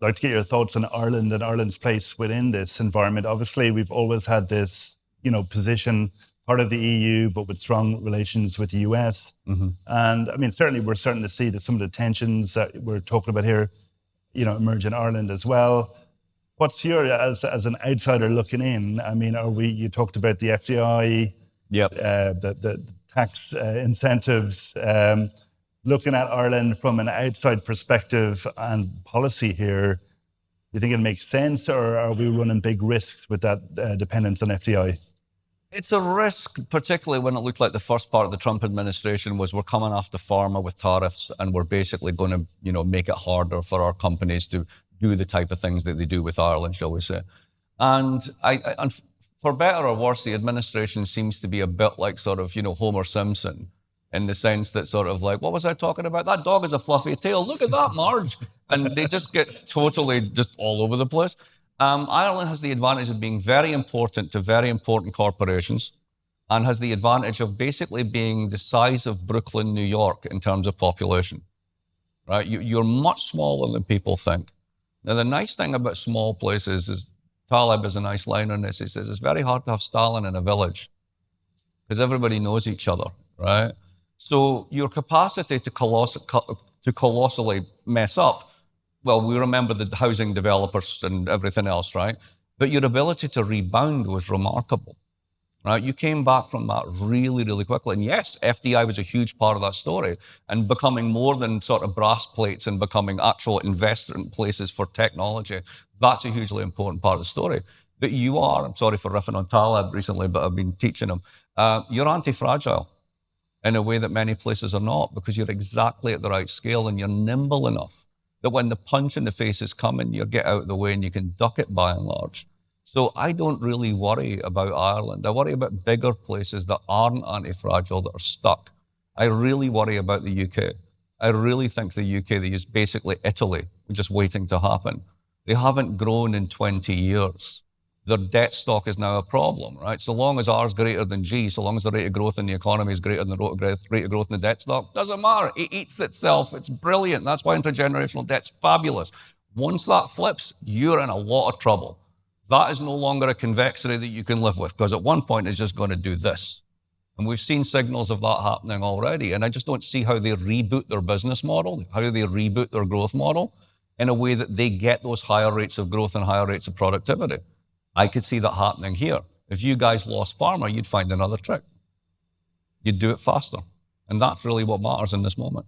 like to get your thoughts on Ireland and Ireland's place within this environment. Obviously, we've always had this, position, part of the EU, but with strong relations with the US. And I mean, certainly we're starting to see that some of the tensions that we're talking about here, emerge in Ireland as well. What's your, as an outsider looking in, I mean, you talked about the FDI, the tax incentives, looking at Ireland from an outside perspective and policy here, do you think it makes sense, or are we running big risks with that dependence on FDI? It's a risk, particularly when it looked like the first part of the Trump administration was we're coming after pharma with tariffs and we're basically going to, make it harder for our companies to do the type of things that they do with Ireland, shall we say. And and for better or worse, the administration seems to be a bit like sort of, Homer Simpson, in the sense that sort of like, what was I talking about? That dog has a fluffy tail. Look at that, Marge. And they just get totally just all over the place. Ireland has the advantage of being very important to very important corporations, and has the advantage of basically being the size of Brooklyn, New York in terms of population, right? You're much smaller than people think. Now, the nice thing about small places is, Taleb has a nice line on this. He says, it's very hard to have Stalin in a village because everybody knows each other, right? So your capacity to colossally mess up, well, we remember the housing developers and everything else, right? But your ability to rebound was remarkable, right? You came back from that really, really quickly. And yes, FDI was a huge part of that story, and becoming more than sort of brass plates and becoming actual investment places for technology. That's a hugely important part of the story. But you are, I'm sorry for riffing on Taleb recently, but I've been teaching him, you're anti-fragile in a way that many places are not, because you're exactly at the right scale and you're nimble enough that when the punch in the face is coming, you get out of the way and you can duck it by and large. So I don't really worry about Ireland. I worry about bigger places that aren't anti-fragile, that are stuck. I really worry about the UK. I really think the UK, they use basically Italy, just waiting to happen. They haven't grown in 20 years. Their debt stock is now a problem, right? So long as R is greater than G, so long as the rate of growth in the economy is greater than the rate of growth in the debt stock, doesn't matter. It eats itself. It's brilliant. That's why intergenerational debt's fabulous. Once that flips, you're in a lot of trouble. That is no longer a convexity that you can live with, because at one point it's just going to do this. And we've seen signals of that happening already. And I just don't see how they reboot their business model, how they reboot their growth model in a way that they get those higher rates of growth and higher rates of productivity. I could see that happening here. If you guys lost pharma, you'd find another trick. You'd do it faster. And that's really what matters in this moment.